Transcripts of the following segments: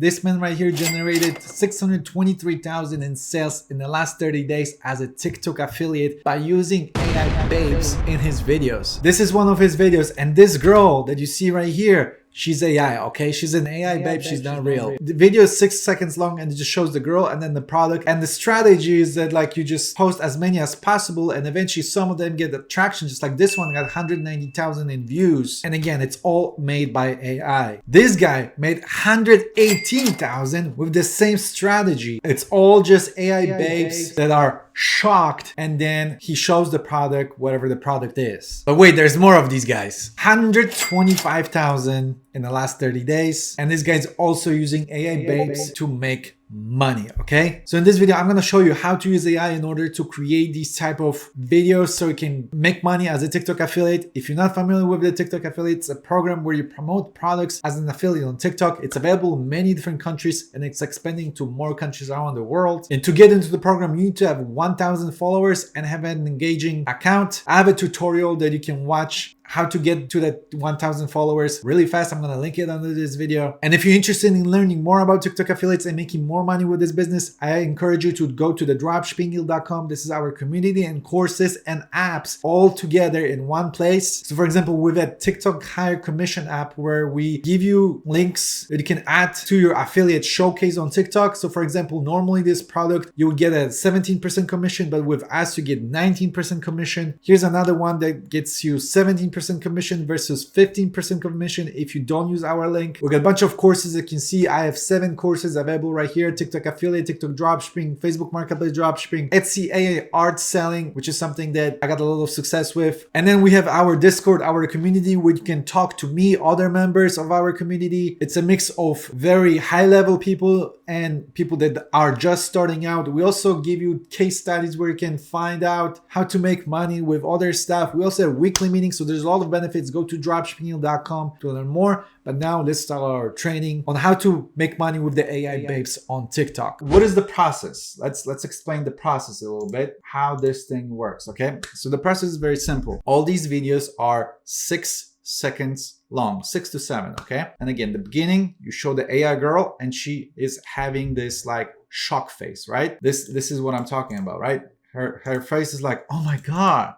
This man right here generated 623,000 in sales in the last 30 days as a TikTok affiliate by using AI babes in his videos. This is one of his videos, and this girl that you see right here, she's AI, okay? She's an AI babe, she's not real. The video is 6 seconds long and it just shows the girl and then the product. And the strategy is that like you just post as many as possible and eventually some of them get attraction, just like this one got 190,000 in views. And again, it's all made by AI. This guy made 118,000 with the same strategy. It's all just AI babes that are shocked, and then he shows the product, whatever the product is. But wait, there's more of these guys. 125,000 in the last 30 days. And this guy's also using AI babes to make money, okay? So in this video, I'm gonna show you how to use AI in order to create these type of videos so you can make money as a TikTok affiliate. If you're not familiar with the TikTok affiliate, it's a program where you promote products as an affiliate on TikTok. It's available in many different countries and it's expanding to more countries around the world. And to get into the program, you need to have 1,000 followers and have an engaging account. I have a tutorial that you can watch how to get to that 1,000 followers really fast. I'm gonna link it under this video. And if you're interested in learning more about TikTok affiliates and making more money with this business, I encourage you to go to the Dropshipping.com. This is our community and courses and apps all together in one place. So for example, with a TikTok higher commission app where we give you links that you can add to your affiliate showcase on TikTok. So for example, normally this product, you would get a 17% commission, but with us, you get 19% commission. Here's another one that gets you 17% commission versus 15% commission if you don't use our link. We got a bunch of courses. You can see I have 7 courses available right here: TikTok affiliate, TikTok dropshipping, Facebook marketplace dropshipping, Etsy AI art selling, which is something that I got a lot of success with. And then we have our Discord, our community, where you can talk to me, other members of our community. It's a mix of very high level people and people that are just starting out. We also give you case studies where you can find out how to make money with other stuff. We also have weekly meetings, so there's a lot of benefits. Go to dropshipping.com to learn more. But now let's start our training on how to make money with the AI babes on TikTok. What is the process? Let's explain the process a little bit, how this thing works, okay? So the process is very simple. All these videos are 6 seconds long, 6 to 7, okay? And again, the beginning, you show the AI girl and she is having this like shock face, right? This is what I'm talking about, right? Her face is like, oh my God,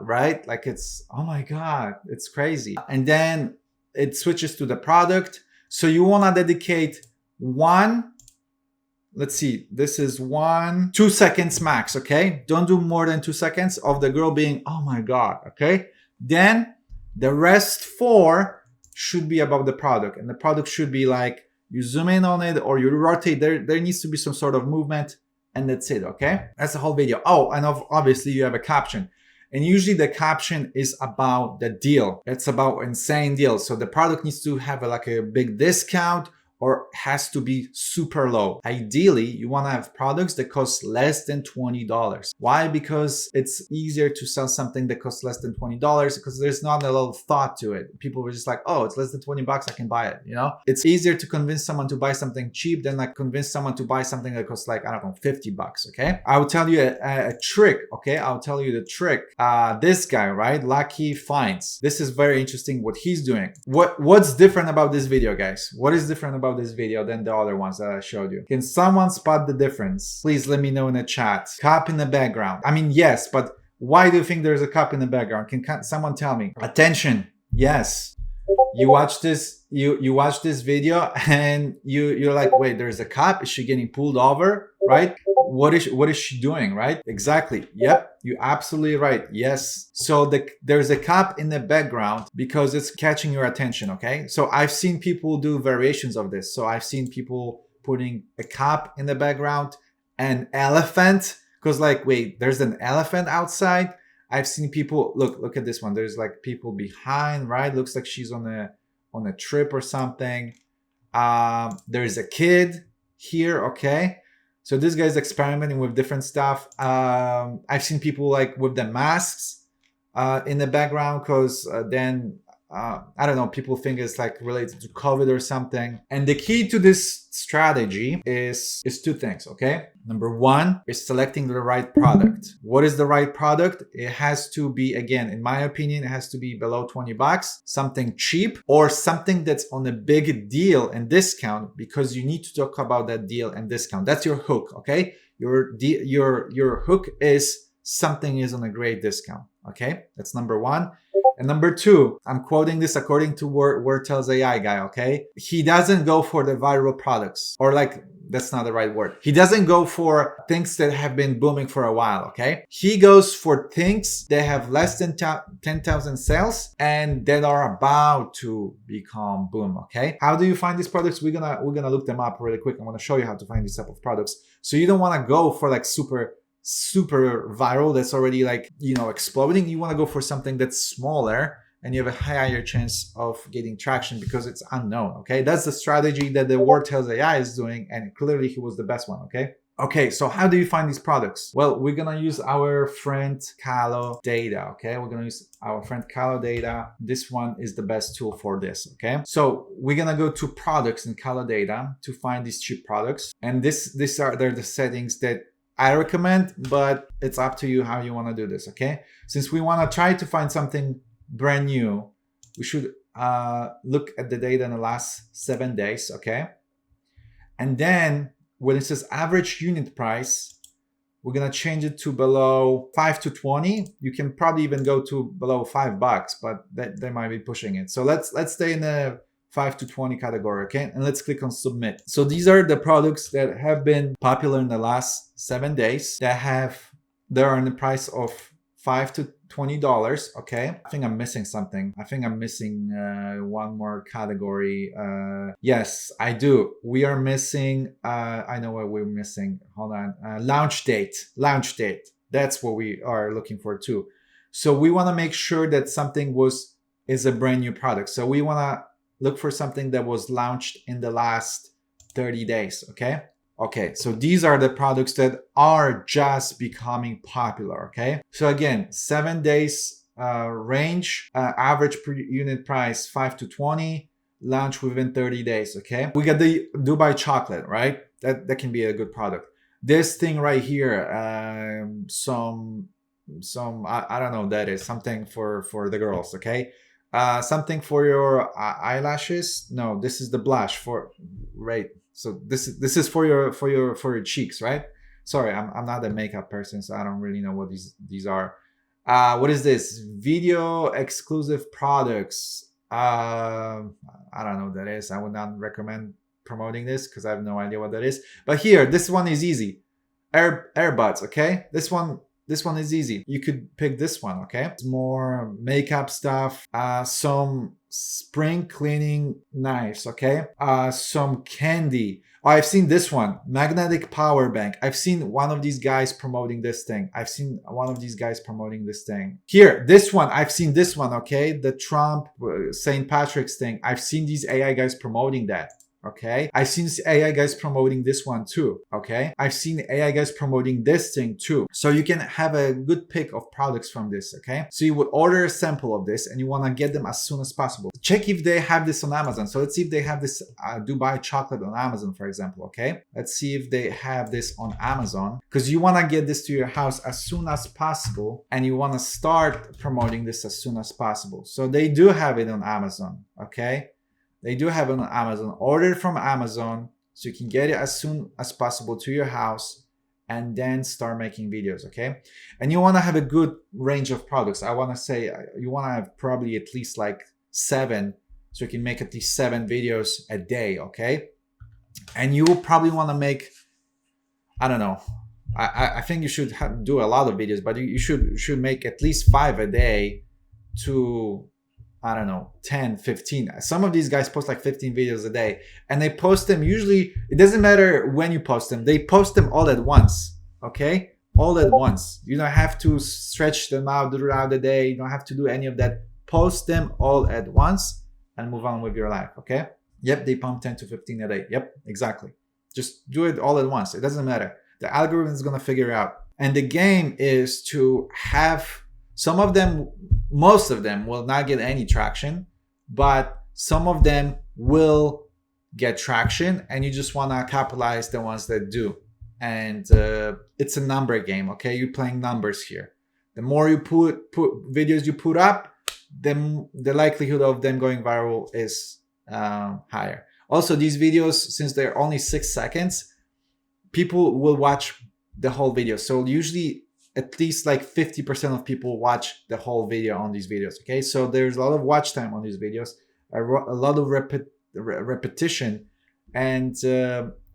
right? Like it's, oh my God, it's crazy. And then it switches to the product. So you want to dedicate let's see, this is 2 seconds max, okay? Don't do more than 2 seconds of the girl being, oh my God, okay? Then the rest 4 should be about the product. And the product should be like, you zoom in on it or you rotate, there needs to be some sort of movement. And that's it, okay? That's the whole video. Oh, and obviously you have a caption. And usually the caption is about the deal. It's about insane deals. So the product needs to have like a big discount or has to be super low. Ideally, you want to have products that cost less than $20. Why? Because it's easier to sell something that costs less than $20 because there's not a lot of thought to it. People were just like, oh, it's less than 20 bucks, I can buy it, you know? It's easier to convince someone to buy something cheap than like convince someone to buy something that costs like, I don't know, 50 bucks, okay? I will tell you a trick, okay? I'll tell you the trick. This guy, right? Lucky Finds. This is very interesting what he's doing. What's different about this video, guys? What is different about this video than the other ones that I showed you? Can someone spot the difference? Please let me know in the chat. Cup in the background. I mean, yes, but why do you think there's a cup in the background? Can someone tell me? Attention. Yes. You watch this, you watch this video and you're like, wait, there's a cup. Is she getting pulled over? Right? What is she doing? Right? Exactly. Yep. You're absolutely right. Yes. So there's a cup in the background because it's catching your attention. Okay. So I've seen people do variations of this. So I've seen people putting a cup in the background, an elephant, because like, wait, there's an elephant outside. I've seen people look at this one. There's like people behind, right? Looks like she's on a trip or something. There's a kid here. Okay. So this guy's experimenting with different stuff. I've seen people like with the masks in the background because then I don't know, people think it's like related to COVID or something. And the key to this strategy is two things, okay? Number one is selecting the right product. What is the right product? It has to be, again, in my opinion, it has to be below 20 bucks, something cheap, or something that's on a big deal and discount, because you need to talk about that deal and discount. That's your hook, okay? Your hook is something is on a great discount, okay? That's number one. And number two, I'm quoting this according to Word Tells AI guy, okay? He doesn't go for the viral products, or like, that's not the right word. He doesn't go for things that have been booming for a while, okay? He goes for things that have less than 10,000 sales and that are about to become boom, okay? How do you find these products? We're gonna look them up really quick. I'm gonna show you how to find these type of products. So you don't wanna go for like super viral that's already like, you know, exploding. You want to go for something that's smaller and you have a higher chance of getting traction because it's unknown, okay? That's the strategy that the Word Tells AI is doing, and clearly he was the best one, okay? Okay, so how do you find these products? Well, we're gonna use our friend Calo Data, okay? We're gonna use our friend Calo Data. This one is the best tool for this, okay? So we're gonna go to products in Calo Data to find these cheap products. And they're the settings that I recommend, but it's up to you how you want to do this, okay? Since we want to try to find something brand new, we should look at the data in the last 7 days, okay? And then when it says average unit price, we're gonna change it to below 5 to 20. You can probably even go to below $5, but they might be pushing it. So let's stay in the 5 to 20 category, okay? And let's click on submit. So these are the products that have been popular in the last 7 days they're in the price of $5 to $20, okay? I think I'm missing something. I think I'm missing one more category. Yes, I do. We are missing, I know what we're missing. Hold on. Launch date. That's what we are looking for too. So we want to make sure that something is a brand new product. So we want to look for something that was launched in the last 30 days, okay? Okay, so these are the products that are just becoming popular, okay? So again, 7 days range, average per unit price 5 to 20, launch within 30 days, okay? We got the Dubai chocolate, right? That can be a good product. This thing right here, I don't know what that is, something for the girls, okay? Something for your eyelashes. No, this is the blush for, right? So this is for your cheeks, right? Sorry, I'm not a makeup person, so I don't really know what these are. What is this? Video exclusive products. I don't know what that is. I would not recommend promoting this because I have no idea what that is. But here, this one is easy. Earbuds, okay? This one is easy. You could pick this one, okay? It's more makeup stuff, some spring cleaning knives, okay? Some candy. Oh, I've seen this one, magnetic power bank. I've seen one of these guys promoting this thing. Here, this one, I've seen this one, okay? The Trump, St. Patrick's thing. I've seen these AI guys promoting that. Okay, I've seen AI guys promoting this one too. Okay, I've seen AI guys promoting this thing too. So you can have a good pick of products from this. Okay, so you would order a sample of this and you want to get them as soon as possible. Check if they have this on Amazon. So let's see if they have this Dubai chocolate on Amazon, for example. Okay, let's see if they have this on Amazon, because you want to get this to your house as soon as possible and you want to start promoting this as soon as possible. So they do have it on Amazon. Okay. They do have it on Amazon. Order from Amazon so you can get it as soon as possible to your house and then start making videos, okay? And you want to have a good range of products. I want to say you want to have probably at least like 7, so you can make at least 7 videos a day, okay? And you will probably want to make, I don't know, I think you should do a lot of videos, but you should make at least 5 a day to, I don't know, 10, 15. Some of these guys post like 15 videos a day, and they post them usually, it doesn't matter when you post them, they post them all at once, okay? All at once. You don't have to stretch them out throughout the day. You don't have to do any of that. Post them all at once and move on with your life, okay? Yep, they pump 10 to 15 a day. Yep, exactly. Just do it all at once. It doesn't matter. The algorithm is going to figure it out. And the game is to have some of them, most of them will not get any traction. but some of them will get traction, and you just want to capitalize the ones that do. And it's a number game, okay? You're playing numbers here. The more you put videos you put up, the likelihood of them going viral is higher. Also, these videos, since they're only 6 seconds, people will watch the whole video. So usually at least like 50% of people watch the whole video on these videos, okay? So there's a lot of watch time on these videos, a lot of repetition, and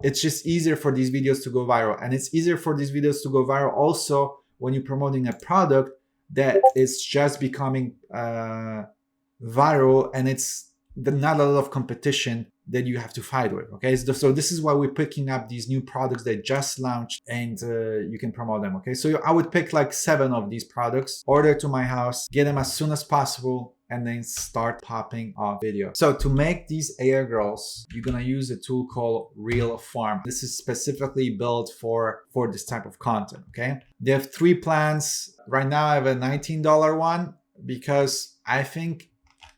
it's just easier for these videos to go viral. And it's easier for these videos to go viral also when you're promoting a product that is just becoming viral, and it's not a lot of competition that you have to fight with, okay? So this is why we're picking up these new products that just launched, and you can promote them, okay? So I would pick like 7 of these products, order to my house, get them as soon as possible, and then start popping off video. So to make these AI girls, you're gonna use a tool called Reel.Farm. This is specifically built for this type of content, okay? They have 3 plans. Right now I have a $19 one, because I think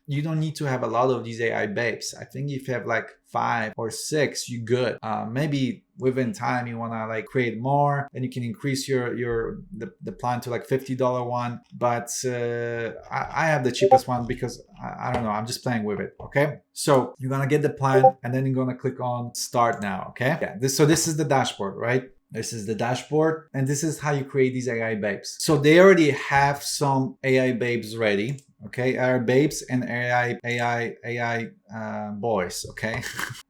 you don't need to have a lot of these AI babes. I think if you have like 5 or 6, you're good. Maybe within time you wanna like create more, and you can increase the plan to like $50 one. But I have the cheapest one because I don't know, I'm just playing with it, okay? So you're gonna get the plan, and then you're gonna click on start now, okay? Yeah, this is the dashboard, right? This is the dashboard, and this is how you create these AI babes. So they already have some AI babes ready, okay? AI babes and AI boys, okay?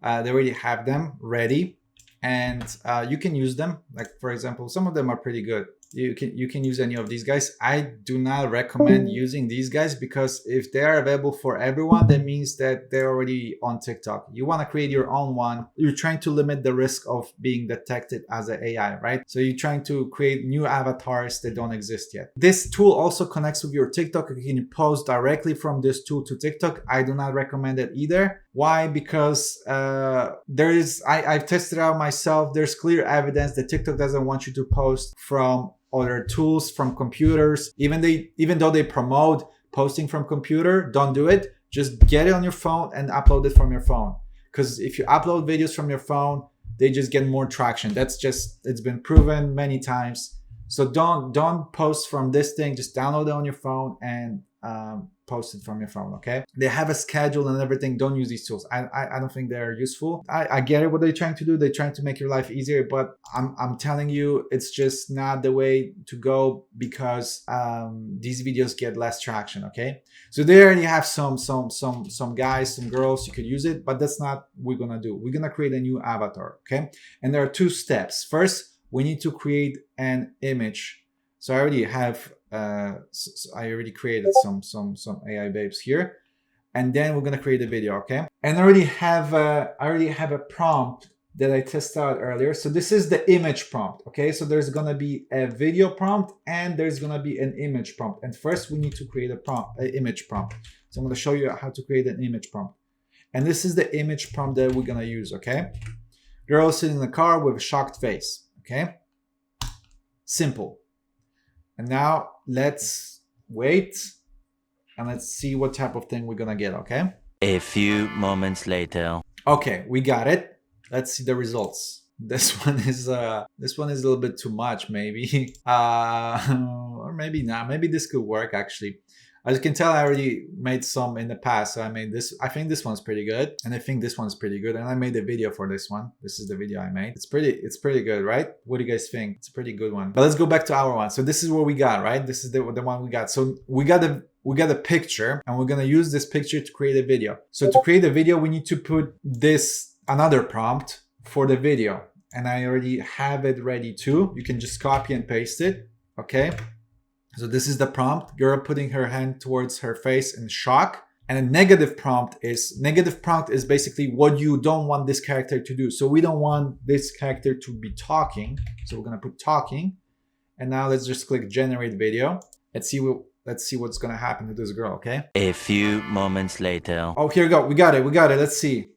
They already have them ready, and you can use them. Like for example, some of them are pretty good. You can use any of these guys. I do not recommend using these guys, because if they are available for everyone, that means that they're already on TikTok. You want to create your own one. You're trying to limit the risk of being detected as an AI, right? So you're trying to create new avatars that don't exist yet. This tool also connects with your TikTok. You can post directly from this tool to TikTok. I do not recommend it either. Why? Because I've tested it out myself. There's clear evidence that TikTok doesn't want you to post from other tools, from computers. Even though they promote posting from computer, don't do it. Just get it on your phone and upload it from your phone. Because if you upload videos from your phone, they just get more traction. It's been proven many times. So don't post from this thing. Just download it on your phone and post it from your phone, okay? They have a schedule and everything. Don't use these tools. I don't think they're useful. I get it, what they're trying to do. They're trying to make your life easier, but I'm telling you, it's just not the way to go, because these videos get less traction, okay? So they already have some guys, some girls, you could use it, but that's not what we're gonna do. We're gonna create a new avatar, okay? And there are 2 steps. First, we need to create an image. So I already have I already created some AI babes here, and then we're gonna create a video, okay? And I already have a prompt that I tested out earlier. So this is the image prompt, okay? So there's gonna be a video prompt and there's gonna be an image prompt. And first we need to create an image prompt. So I'm gonna show you how to create an image prompt. And this is the image prompt that we're gonna use, okay? Girl sitting in the car with a shocked face, okay? Simple. And now let's wait and let's see what type of thing we're gonna get, okay? A few moments later. Okay, we got it. Let's see the results. This one is a little bit too much, maybe. Or maybe not. Maybe this could work actually. As you can tell, I already made some in the past. So I made this. I think this one's pretty good. And I think this one's pretty good. And I made a video for this one. This is the video I made. It's pretty good, right? What do you guys think? It's a pretty good one. But let's go back to our one. So this is what we got, right? This is the one we got. So we got a picture, and we're gonna use this picture to create a video. So to create a video, we need to put another prompt for the video. And I already have it ready too. You can just copy and paste it, okay? So this is the prompt, girl putting her hand towards her face in shock. And a negative prompt is basically what you don't want this character to do. So we don't want this character to be talking. So we're gonna put talking. And now let's just click generate video. Let's see what's gonna happen to this girl, okay? A few moments later. Oh, here we go, we got it. Let's see.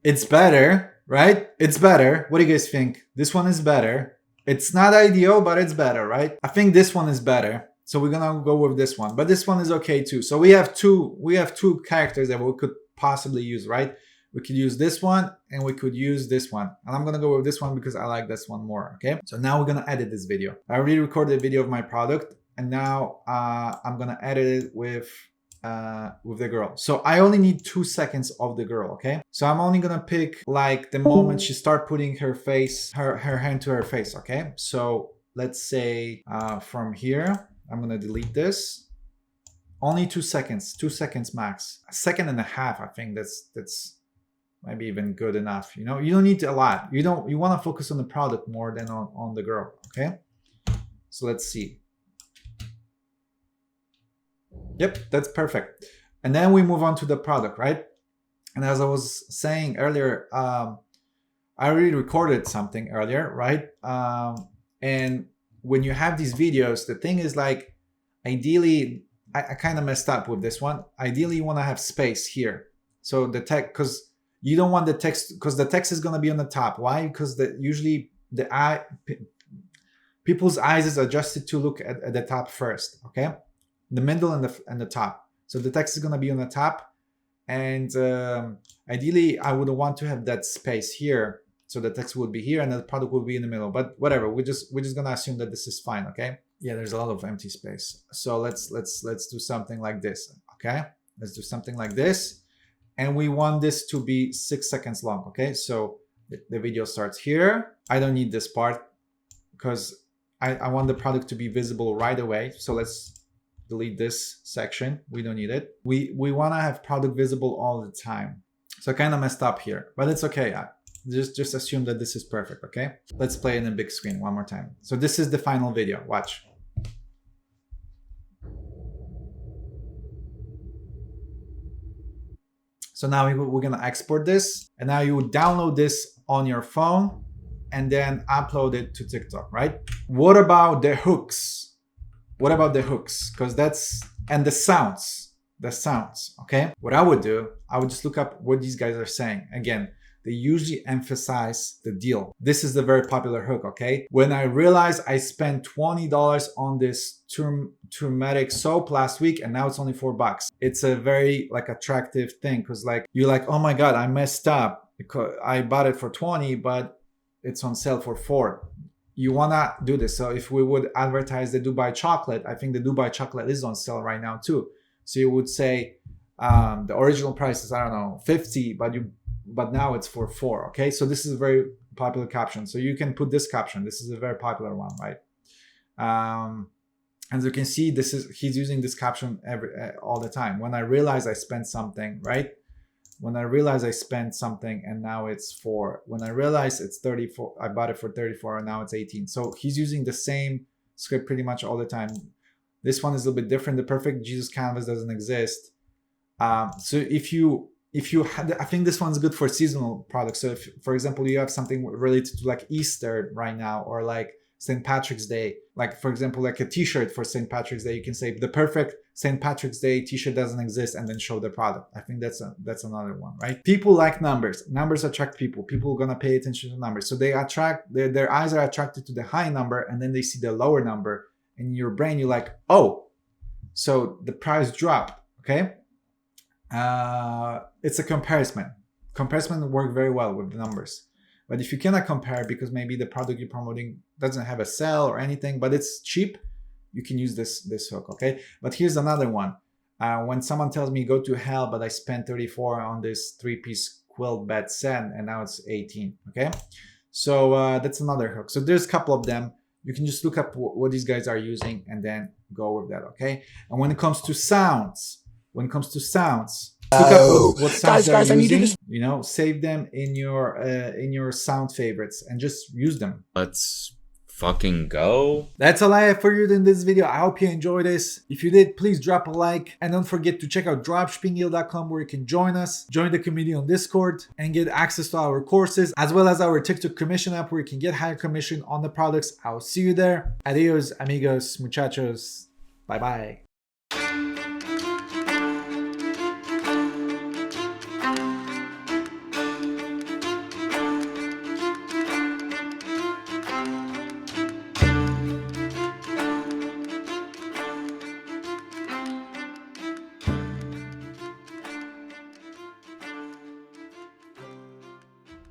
It's better, right? It's better. What do you guys think? This one is better. It's not ideal, but it's better, right? I think this one is better. So we're gonna go with this one, but this one is okay too. So we have two characters that we could possibly use, right? We could use this one and we could use this one. And I'm gonna go with this one because I like this one more, okay? So now we're gonna edit this video. I already recorded a video of my product and now I'm gonna edit it with the girl. So I only need 2 seconds of the girl, okay? So I'm only gonna pick like the moment she start putting her hand to her face, okay? So let's say from here, I'm gonna delete this. Only 2 seconds, 2 seconds max. A second and a half, I think that's maybe even good enough. You know, you don't need a lot. You want to focus on the product more than on the girl, okay? So let's see. Yep, that's perfect. And then we move on to the product, right? And as I was saying earlier, I already recorded something earlier, right? And when you have these videos, the thing is like, ideally, I kind of messed up with this one. Ideally, you want to have space here. So the text, because you don't want the text, because the text is going to be on the top. Why? Because usually people's eyes is adjusted to look at the top first, okay? The middle and the top. So the text is going to be on the top. And ideally, I would want to have that space here. So the text would be here and the product will be in the middle. But whatever, we're just going to assume that this is fine, okay? Yeah, there's a lot of empty space. So let's do something like this, okay? Let's do something like this. And we want this to be 6 seconds long, okay? So the video starts here. I don't need this part because I want the product to be visible right away. So let's delete this section. We don't need it. We want to have product visible all the time. So I kind of messed up here, but it's okay. Just assume that this is perfect, okay? Let's play in a big screen one more time. So this is the final video. Watch. So now we're gonna export this, and now you would download this on your phone and then upload it to TikTok, right? What about the hooks? What about the hooks? Because and the sounds, okay? What I would do, I would just look up what these guys are saying. Again, they usually emphasize the deal. This is the very popular hook, okay? When I realized I spent $20 on this turmeric soap last week and now it's only $4. It's a very like attractive thing because like you're like, oh my God, I messed up because I bought it for 20, but it's on sale for 4. You wanna do this. So if we would advertise the Dubai chocolate, I think the Dubai chocolate is on sale right now too. So you would say the original price is, I don't know, 50, but now it's for 4, okay? So this is a very popular caption. So you can put this caption. This is a very popular one, right? As you can see, he's using this caption all the time. When I realize I spent something, right? When I realize I spent something and now it's 4. When I realize it's 34, I bought it for 34 and now it's 18. So he's using the same script pretty much all the time. This one is a little bit different. The perfect Jesus canvas doesn't exist. So if you had, I think this one's good for seasonal products. So if, for example, you have something related to like Easter right now, or like St. Patrick's Day, like for example, like a t-shirt for St. Patrick's Day, you can say the perfect St. Patrick's Day t-shirt doesn't exist and then show the product. I think that's another one, right? People like numbers. Numbers attract people. People are going to pay attention to numbers. So they attract, their eyes are attracted to the high number and then they see the lower number. And in your brain, you're like, oh, so the price dropped, okay? It's a comparison. Comparison work very well with the numbers. But if you cannot compare because maybe the product you're promoting doesn't have a sale or anything, but it's cheap, you can use this hook, okay? But here's another one. When someone tells me go to hell, but I spent 34 on this 3-piece quilt bed set and now it's 18, okay? So that's another hook. So there's a couple of them. You can just look up what these guys are using and then go with that, okay? And when it comes to sounds, look up what sounds they're using. You know, save them in your sound favorites and just use them. Let's fucking go. That's all I have for you in this video. I hope you enjoyed this. If you did, please drop a like and don't forget to check out Dropshipping.com where you can join us, join the community on Discord and get access to our courses as well as our TikTok commission app where you can get higher commission on the products. I'll see you there. Adios, amigos, muchachos. Bye bye.